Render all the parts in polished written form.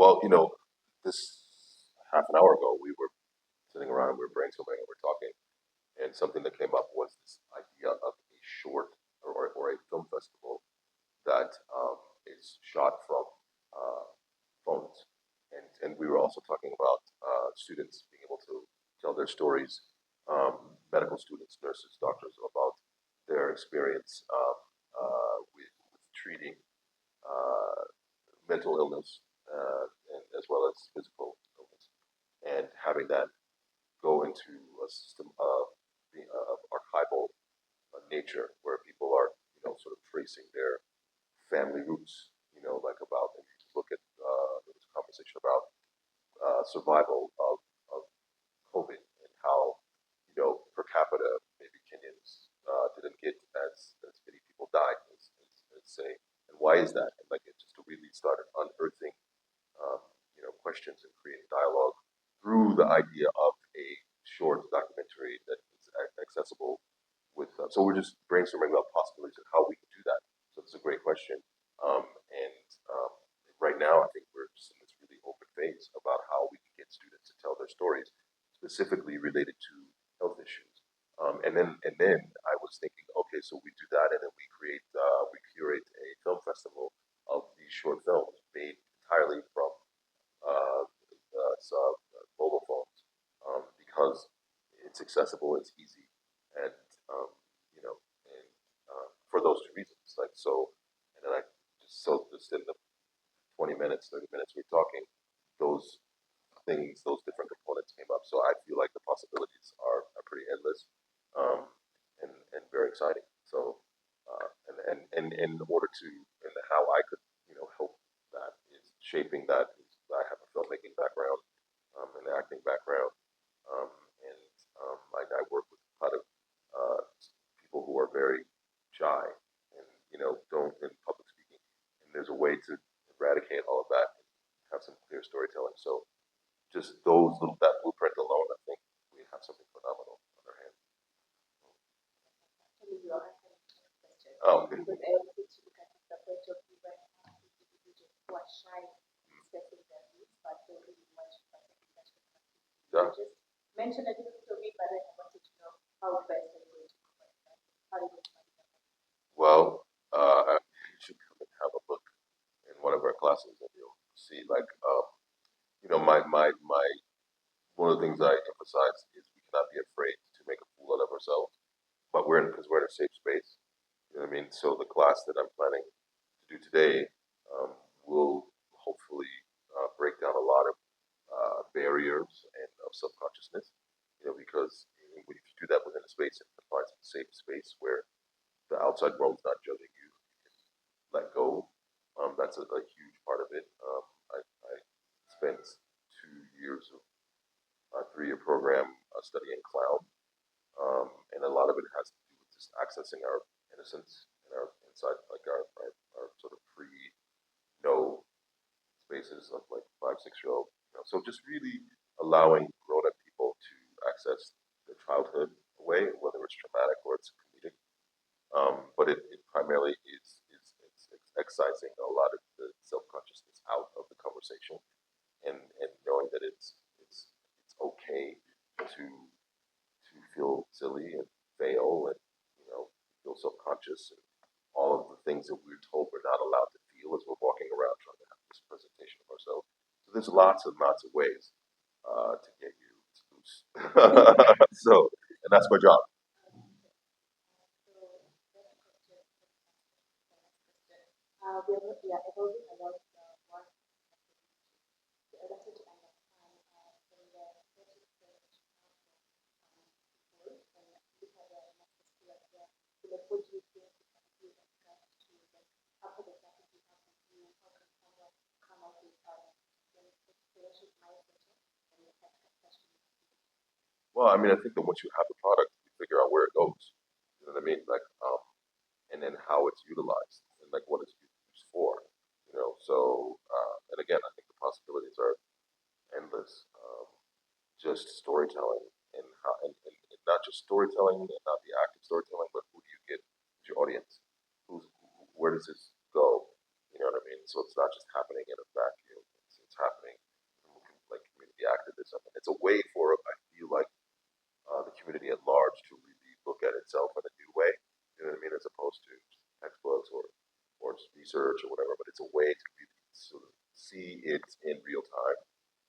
Well, this half an hour ago, we were sitting around, we were brainstorming, and we are talking, and something that came up was this idea of a short or a film festival that is shot from uh, phones, and we were also talking about students being able to tell their stories, medical students, nurses, doctors, about their experience with treating uh, mental illness and as well as physical illness, and having that go into a system of of archival nature where people are, sort of tracing their family roots, like about, if you look at, there was a conversation about survival of COVID and how, per capita, maybe Kenyans didn't get as many people died as say, and why is that? And like it just really started unearthing, um, questions and creating dialogue through the idea of a short documentary that is accessible with. So we're just brainstorming about possibilities of how we can do that. So it's a great question. And right now, I think we're just in this really open phase about how we can get students to tell their stories, specifically related to health issues. And then I was thinking, okay, so we do that, and then we curate a film festival of these short films made entirely from mobile phones, because it's accessible, it's easy, and um, and for those two reasons, like so, and then I just in the 20 minutes, 30 minutes we're talking, those those different components came up. So I feel like the possibilities are pretty endless, um, and very exciting. So, and in order to, and how I could, help that is shaping that is I have a filmmaking background, an acting background, um, and I work with a lot of people who are very shy and, don't in public speaking. And there's a way to eradicate all of that and have some clear storytelling. So just that blueprint alone, I think we have something phenomenal on our hands. Actually, you are answering my question Oh, okay. because I wanted to look at it the point of view where individuals who are shy in expressing their views, but don't really want to participate in that. You Yeah. just mentioned a little bit of it, but then I wanted to know how best are you going to cover that? How are you going to manage that? Well, you should come and have a look in one of our classes, and you'll see, like, my one of the things I emphasize is we cannot be afraid to make a fool out of ourselves, but because we're in a safe space. You know what I mean? So the class that I'm planning to do today, will hopefully break down a lot of barriers and of subconsciousness. Because when you do that within a space, it provides a safe space where the outside world's not judging you. You can let go. That's a huge part of it. I spent 2 years of a 3-year program studying clown, and a lot of it has to do with just accessing our innocence and our inside, like our sort of pre-know spaces of like 5, 6 year old. So just really allowing grown up people to access their childhood away, whether it's traumatic or it's comedic. But it primarily it's excising a lot of the self consciousness out of the conversation, and knowing that it's okay to feel silly and fail and, feel self conscious and all of the things that we're told we're not allowed to feel as we're walking around trying to have this presentation of ourselves. So there's lots and lots of ways to get you to loose. So, and that's my job. So, next question, we are evolving a lot more so I wanted to understand from the creative stage people and look at the master skill as well. So like what do you think you can do when it comes to like after the graphic design review, how can someone come up with an inspiration mindset and look at that question? Well, I mean, I think that once you have the product, you figure out where it goes. You know what I mean? Like, and then how it's utilized and like what it's used for. So and again, I think the possibilities are endless. Just storytelling and how, and not just storytelling and not the act of storytelling, but who do you get as your audience? Where does this go? You know what I mean? So it's not just happening in a vacuum. It's happening it's a way to really sort of see it in real time,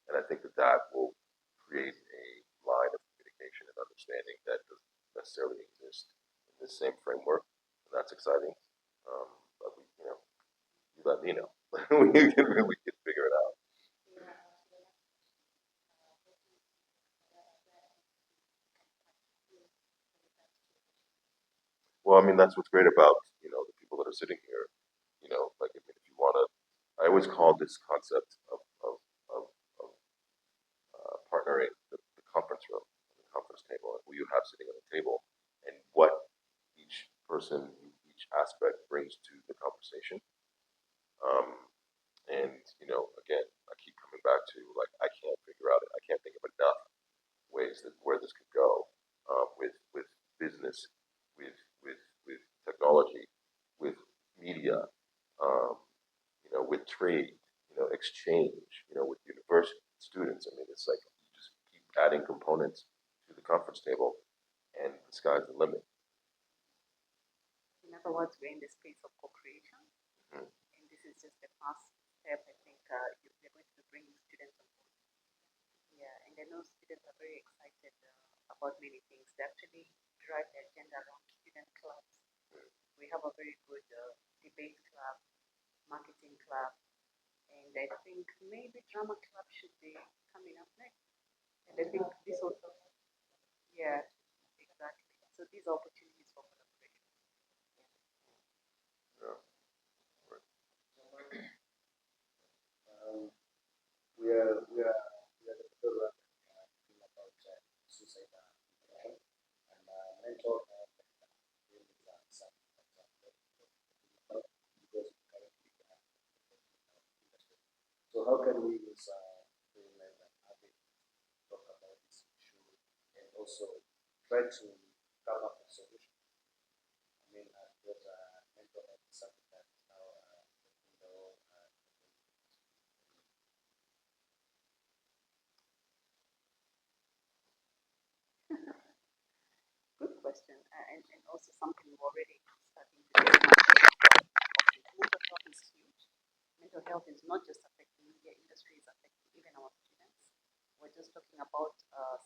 and I think that that will create a line of communication and understanding that doesn't necessarily exist in this same framework, and that's exciting. But you let me know. We can figure it out. Well, I mean, that's what's great about the people that are sitting here. Like I mean, if you want to, I always call this concept of partnering the conference room, the conference table, and who you have sitting at the table, and what each person, each aspect brings to the conversation. Um, and again, I keep coming back to like I can't figure out it. I can't think of enough ways that where this could go with business, with with technology, with media, um, with trade, exchange, with university students. I mean, it's like you just keep adding components to the conference table, and the sky's the limit. In other words, we're in the space of co-creation, Mhm. and this is just the first step. I think you're going to be bringing students on board. Yeah, and I know students are very excited about many things. They actually drive the agenda around student clubs. We have a very good debate club, marketing club, and I think maybe drama club should be coming up next. And I think this also, yeah, exactly. So these are opportunities for collaboration. Yeah. Right. Good question, and also something we're already starting to get mental health is huge. Mental health is not just affecting media industry, it's affecting even our students. We're just talking about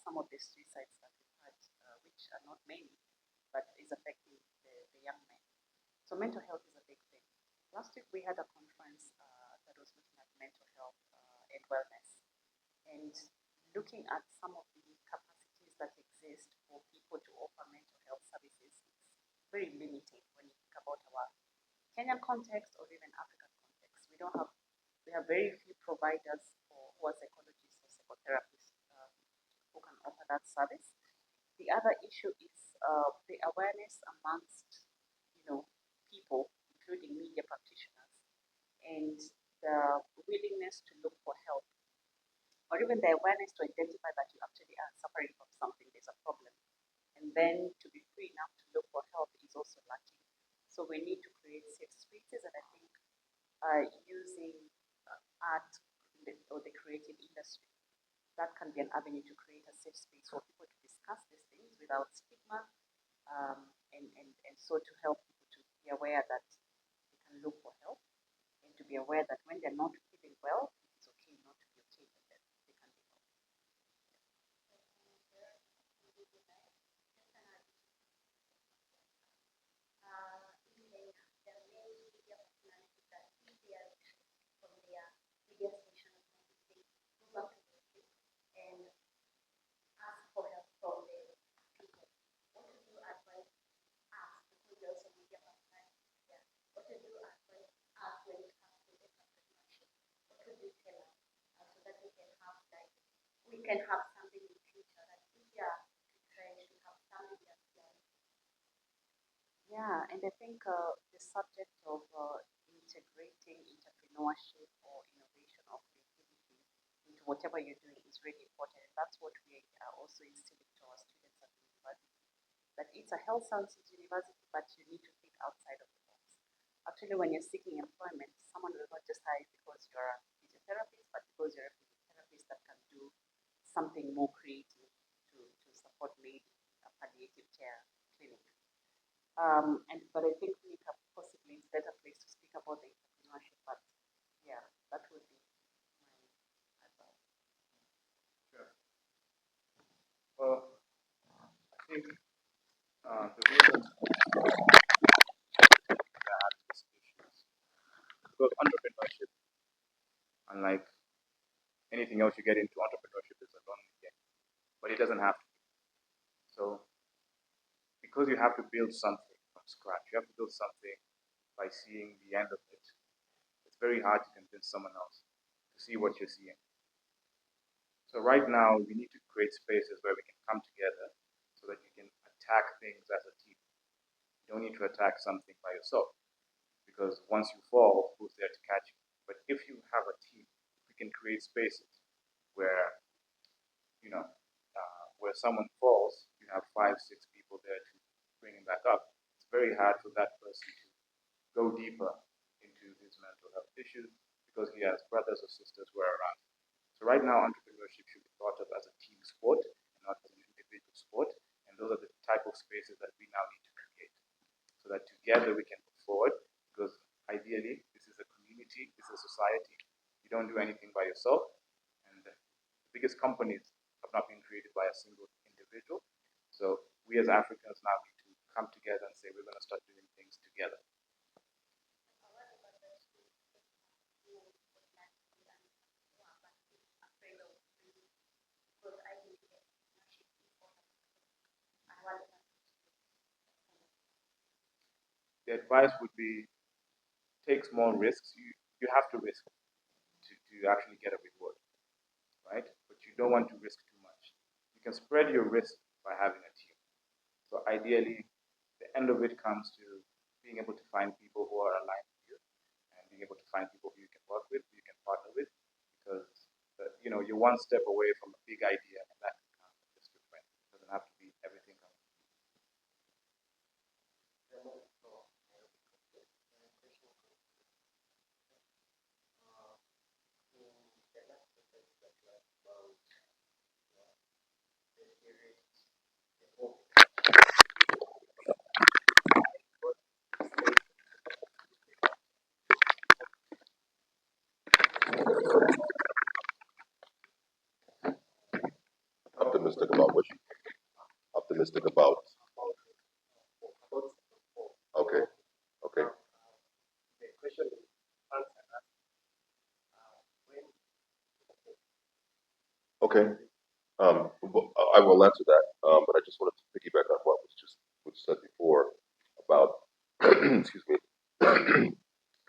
some of the suicides that we've had, which are not many, but is affecting the young men. So mental health is a big thing. Last week we had a conference that was looking at mental health and wellness, and looking at some of the capacities that exist for people to offer mental health services is very limiting when you think about our Kenyan context or even African context. We have very few providers who are psychologists or psychotherapists who can offer that service. The other issue is the awareness amongst people, including media practitioners, and the willingness to look for help, or even the awareness to identify that you actually are suffering from something, there's a problem, and then to be free enough to look for help is also lacking. So we need to create safe spaces, and I think using art or the creative industry, that can be an avenue to create a safe space for people to discuss these things without stigma, and so to help people to be aware that they can look for help, and to be aware that when they're not feeling well, it's okay not to be okay, but that they can be helped. We can have something in the future that we are trying to have something that we are. Yeah, and I think the subject of integrating entrepreneurship or innovation or creativity into whatever you're doing is really important. And that's what we are also instilling to our students at the university. That it's a health sciences university, but you need to think outside of the box. Actually, when you're seeking employment, someone will not just hire you because you're a physiotherapist, but because you're a physiotherapist that can do something more creative to support maybe a palliative care clinic. And but I think we have possibly better place to speak about the entrepreneurship. But anything else you get into, entrepreneurship is a lonely game, but it doesn't have to be. So because you have to build something from scratch, you have to build something by seeing the end of it. It's very hard to convince someone else to see what you're seeing. So right now, we need to create spaces where we can come together so that you can attack things as a team. You don't need to attack something by yourself because once you fall, who's there to catch you? But if you have a team, we can create spaces where where someone falls, you have 5, 6 people there to bring him back up. It's very hard for that person to go deeper into his mental health issues because he has brothers or sisters who are around. So right now, entrepreneurship should be thought of as a team sport and not as an individual sport. And those are the type of spaces that we now need to create so that together we can move forward. Because ideally, this is a community, this is a society. You don't do anything by yourself. And the biggest companies have not been created by a single individual. So we as Africans now need to come together and say we're going to start doing things together. The advice would be take small risks. You have to risk to actually get a reward, right? But you don't want to risk too much. You can spread your risk by having a team. So ideally, the end of it comes to being able to find people who are aligned with you and being able to find people who you can work with, who you can partner with, because you're one step away from a big idea, and that can come just with friends. It doesn't have to be everything comes. Optimistic about what you optimistic about. Okay, okay, okay. I will answer that, but I just wanted to piggyback on what was said before about excuse me,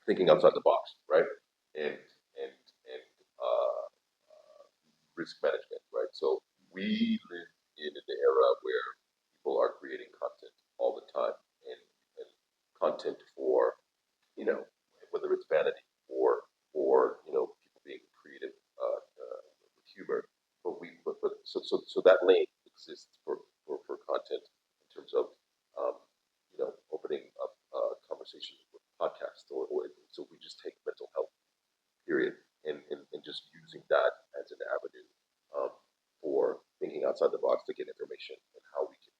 thinking outside the box, right? And risk management, right? So we live in an era where people are creating content all the time, and content for whether it's vanity or people being creative with humor. But that lane exists for content in terms of um, opening up conversations with podcasts or so we just take mental health period, and just using that as an avenue um, for thinking outside the box to get information and how we can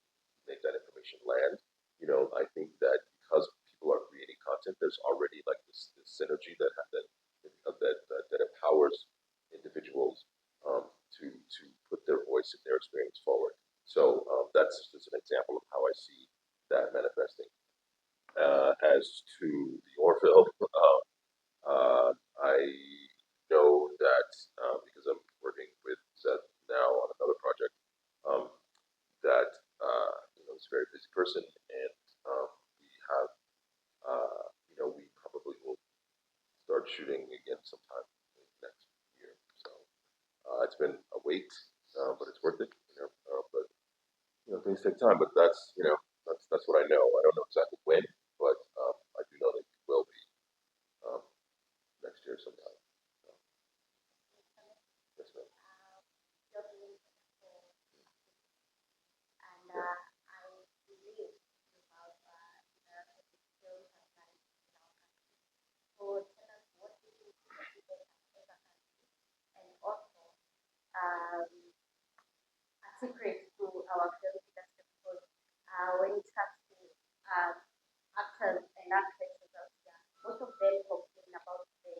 make that information land. I think that because people are creating content, there's already like this synergy that empowers individuals to put their voice and their experience forward. So that's just an example of how I see that manifesting. As to the Orville, I know that because I'm working with Seth now on another project, um, that he's a very busy person, and we have we probably will start shooting again sometime next year. So it's been a wait, but it's worth it. But things take time. But that's what I know. I don't know exactly when, but I do know that it will be um, next year sometime. So, yes, ma'am. And I believe about the skills and talents in our country. So tell us what do you think that we can as a country, and also um, a secret to our film industry because when it comes to um, actors and actresses out there, most of them complain about the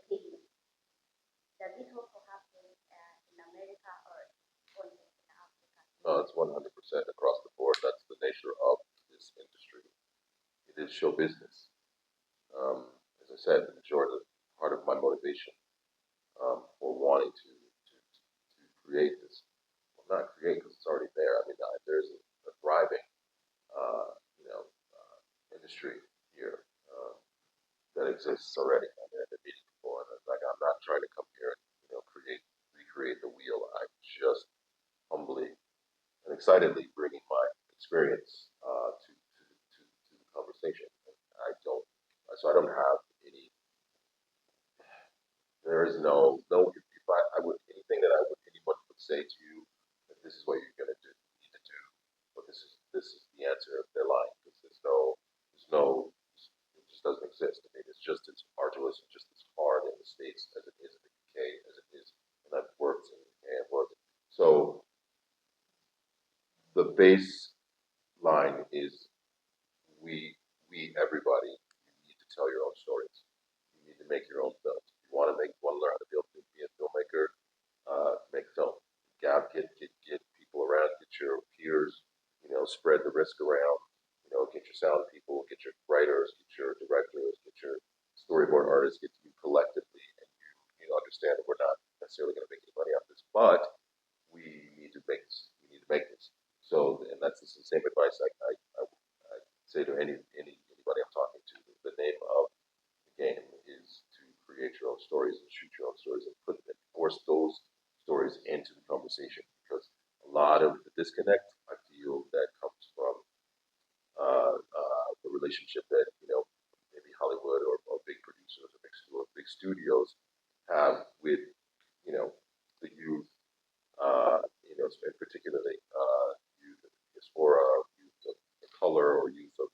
pay. Does it also happen in America or only in Africa? It's 100% across the board. That's the nature of this industry. It is show business. As I said, the majority part of my motivation for exists already. I mean, I've been meeting people, and it's like I'm not trying to come here and recreate the wheel. I'm just humbly and excitedly bringing my experience to the conversation. And I don't have any. There is no. If I would anything that I would anyone would say to you that this is what you're gonna do, need to do, but this is the answer. If they're lying, because there's no, it just doesn't exist. I mean, it's just as arduous and just as hard in the states as it is in the UK as it is, and I've worked in the UK and worked. So the baseline is we everybody, you need to tell your own stories. You need to make your own films. If you want to learn how to be a filmmaker, make film. Get people around, get your peers, spread the risk around, get your sound people, get your writers, get your directors, get your storyboard artists, get you collectively, and you understand that we're not necessarily going to make any money off this, but we need to make this. We need to make this. So, and that's the same advice I say to anybody I'm talking to. The name of the game is to create your own stories and shoot your own stories and put and force those stories into the conversation because a lot of the disconnect I feel that comes from the relationship that maybe Hollywood or big producers or big studios have with the youth, and particularly youth of diaspora, youth of color, or youth of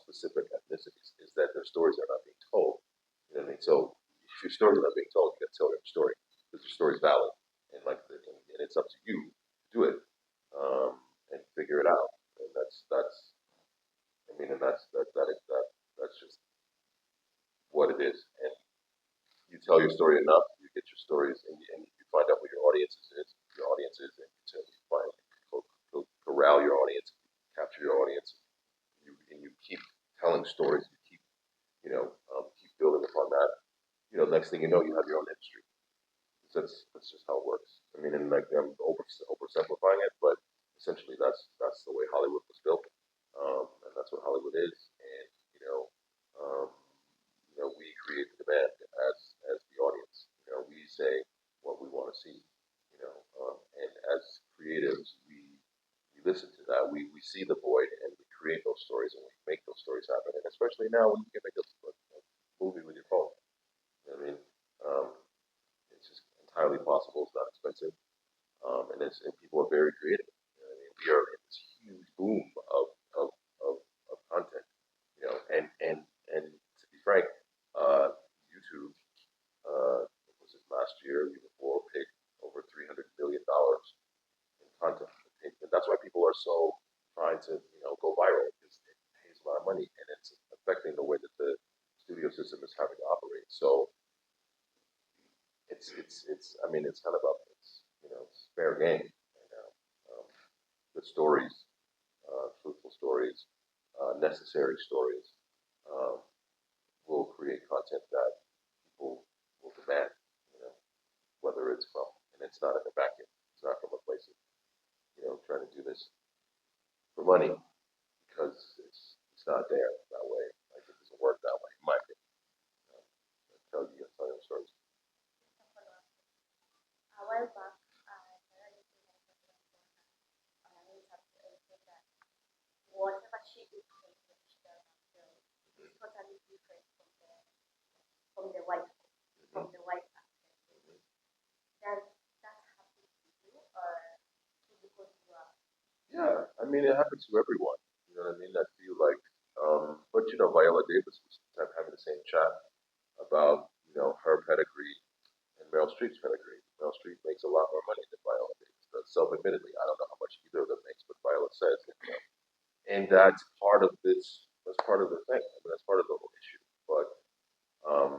specific ethnicities, is that their stories are not being told. You know what I mean? So if your stories are not being told, you got to tell your story because your story is valid, and it's up to you to do it and figure it out. And that's I mean, and that's just what it is. And you tell your story enough, you get your stories, and you find out what your audience is, and you find corral your audience, capture your audience, and you keep telling stories, you keep building upon that. Next thing you know, you have your own industry. That's just how it works. I mean, and like I'm oversimplifying it, but essentially that's the way Hollywood was built, and that's what Hollywood is. And um, we create the demand as the audience. We say what we want to see. And as creatives, we listen to that. We see the void and we create those stories and we make those stories happen. And especially now when you can make a movie with your phone. You know what I mean? Um, it's just entirely possible. It's not expensive, and people are very creative. You know what I mean? We are in this huge boom of of, of content. And to be frank, YouTube was it last year, year before, paid over $300 billion in content. And that's why people are so trying to go viral because it pays a lot of money and it's affecting the way that the studio system is having to operate. So it's I mean it's kind of up it's fair game. Um, good stories, truthful stories, necessary stories um, will create content that people will demand. You know, whether it's from and it's not in a vacuum. It's not from a place of trying to do this for money because it's not there that way. Like it doesn't work that way. In my opinion, tell your stories. A while back, Taraji mentioned on an interview and said that whatever she is going to share film is totally different from the white from the white actors. Does that happen to you, or is it because you are? Yeah, I mean it happens to everyone. You know what I mean? I feel like, but Viola Davis was having the same chat about her pedigree and Meryl Streep's pedigree. Meryl Streep makes a lot more money than Viola Davis does. Self-admittedly, I don't know how much either of them makes, but Viola says that, and that's part of this. That's part of the thing. I mean, that's part of the whole issue. But um,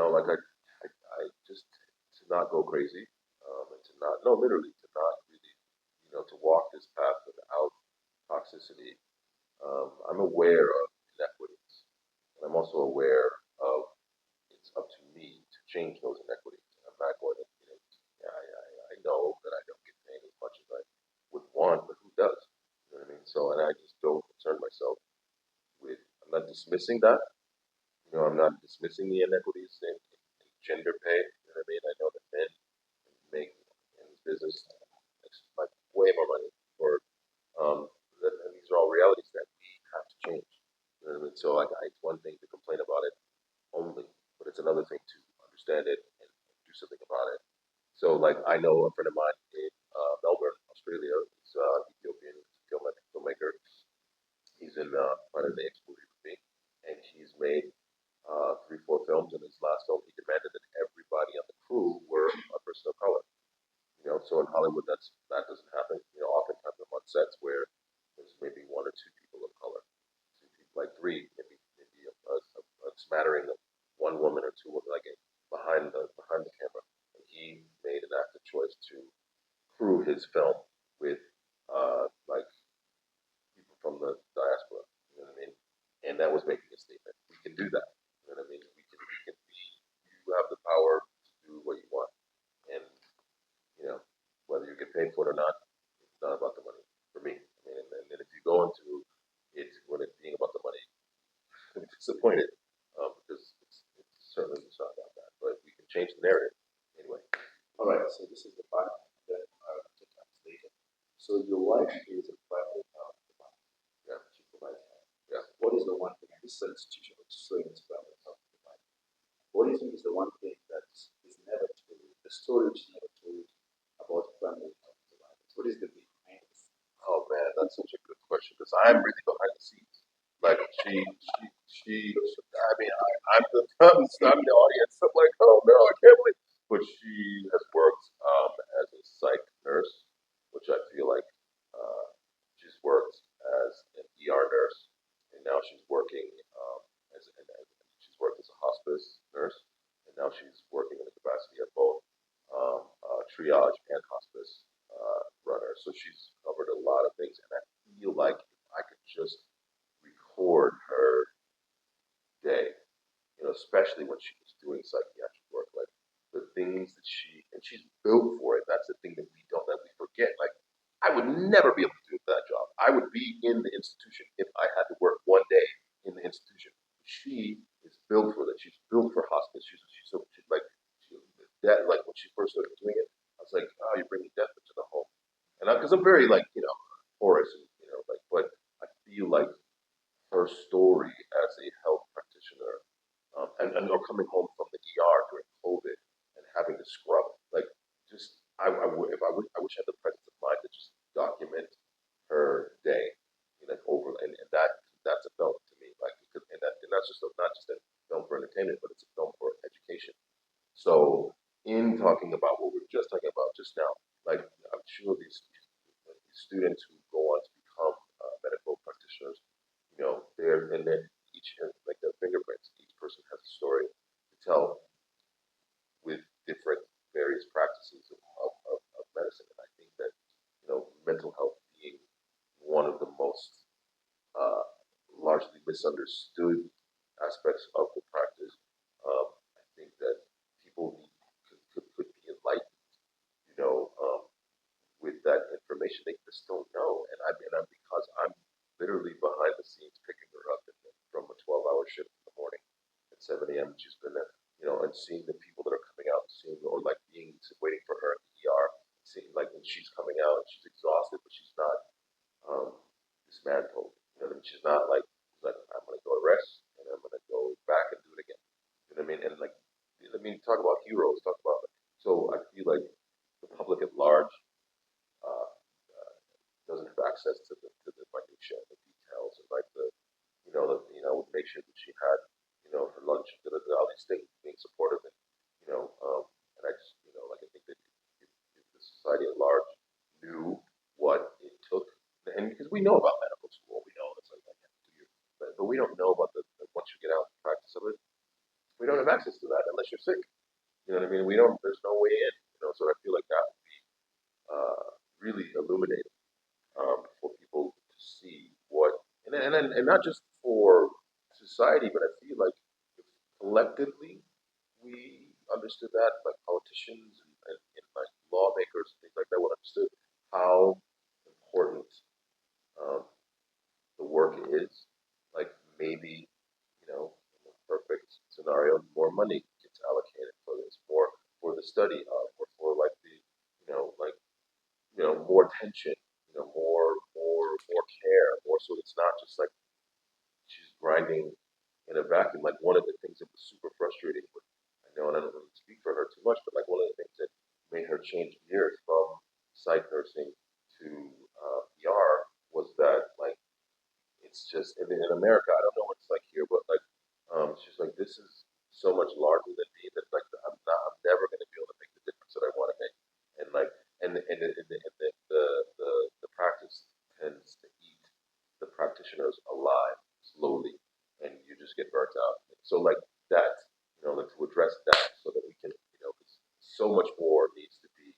like I just to not go crazy, and to not no, literally to not really, to walk this path without toxicity. I'm aware of inequities, and I'm also aware of it's up to me to change those inequities. I'm not going to, I know that I don't get paid as much as I would want, but who does? You know what I mean? So, and I just don't concern myself with, I'm not dismissing that, not dismissing the inequities in gender pay. You know what I mean? I know that men make in this business like way more money for and these are all realities that we have to change. You know what I mean? So like, it's one thing to complain about it only, but it's another thing to understand it and do something about it. So like, I know a friend of mine in Melbourne, Australia. He's Ethiopian filmmaker. He's in quite a next movie with me, and he's made three, four films. In his last film, he demanded that everybody on the crew were a person of color. You know, so in Hollywood, that doesn't happen. You know, oftentimes I'm on sets where there's maybe one or two people of color, two people, like three, maybe a smattering of one woman or two women, like behind the camera. And he made an active choice to crew his film with like people from the diaspora. You know what I mean? And that was making a statement. We can do that. You know what I mean? We can be. You have the power to do what you want, and you know, whether you get paid for it or not, it's not about the money for me. I mean, and if you go into it when it being about the money, I'm disappointed because it's certainly not about that. But we can change the narrative anyway. All right, so this is the part that to translate it. So your wife is a primary provider. Yeah, She provides health. yeah. What is the one thing, and this is an institution which is showing its primary health provider. What do you think is the one thing that is never told, the story which is never told about primary health providers? What is the behind the scenes? Oh man, that's such a good question because I'm really behind the scenes. Like I mean, I'm the audience. I'm like, oh no, I can't believe. But she has worked as a psych nurse, which I feel like uh, she's worked as an ER nurse, and now she's working she's worked as a hospice nurse, and now she's working in the capacity of both triage and hospice runner. So she's covered a lot of things, and I feel like if I could just record her day, you know, especially when she was doing psychiatric work, like the things that she's built for it. That's the thing that we forget. Like, I would never be able to do that job. I would be in the institution if I had to work one day in the institution. She is built for that. She's built for hospice. She's like, she, that, like when she first started doing it, I was like, oh, you're bringing death into the home. And because I'm very like, you know, porous, and you know, like, but I feel like her story as a health practitioner, and or coming home from the ER during COVID and having to scrub, like, just if I wish I had the presence of mind to just document her day, you know, like over, and that's a film to me, like, because, and that's just not just a film for entertainment, but it's a film for education. So, in talking about what we were just talking about just now, like, I'm sure these students who go on to become medical practitioners, you know, they're and then each like their fingerprints. Each person has a story to tell with different various practices of medicine. And I think that, you know, mental health being one of the most uh, largely misunderstood aspects of the practice, I think that people could be enlightened, you know, with that information. They just don't know. And I'm because I'm literally behind the scenes picking her up from a 12-hour shift in the morning at 7 a.m. She's been there, you know, and seeing the people that are coming out, seeing or like being waiting for her in the ER, seeing like when she's coming out and she's exhausted, but she's not um, dismantled. You know what I mean? She's not like I'm gonna go rest and I'm gonna go back and do it again. You know what I mean? And like, I mean, talk about heroes. Talk about like, so I feel like the public at large uh, doesn't have access to the minutia, the details, and like make sure that she had her lunch, all these things, being supportive, and and I just like I think that if the society at large knew what it took, and because we know about medical school, we know it's like I have to do, but we don't know about the once you get out and practice of it, we don't have access to that unless you're sick. You know what I mean? We don't. There's no way in. You know, so I feel like that would be really illuminating for people to see what, and not just for society, but I feel like if collectively we understood that, like politicians and like lawmakers and things like that, would understood how important um, the work is. Like maybe in a perfect scenario, more money gets allocated for this, more for the study of, or for like the, like more attention, more care, more. So it's not just like she's grinding in a vacuum. Like one of the things that was super frustrating with, I know, and I don't really speak for her too much, but like one of the things that made her change gears from psych nursing to ER was that like it's just in America. I don't know what it's like here, but like she's like this is so much larger than me that like I'm never going to be able to make the difference that I want to make, and like and the practice tends to eat the practitioners alive slowly, and you just get burnt out. So like that, like to address that so that we can, 'cause so much more needs to be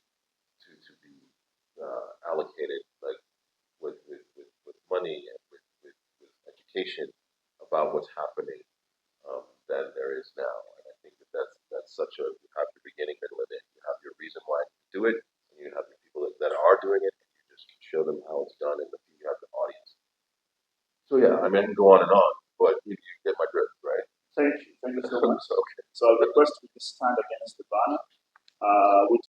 to be allocated like with money and with education about what's happening than there is now. And I think that that's such a you have your beginning, middle, and end. You have your reason why you do it, and you have the people that are doing it, and you just show them how it's done, and you have the audience. So yeah, I mean, I can go on and on, but you get my drift, right? Thank you so much. So, okay. So I request you to stand against the banner, which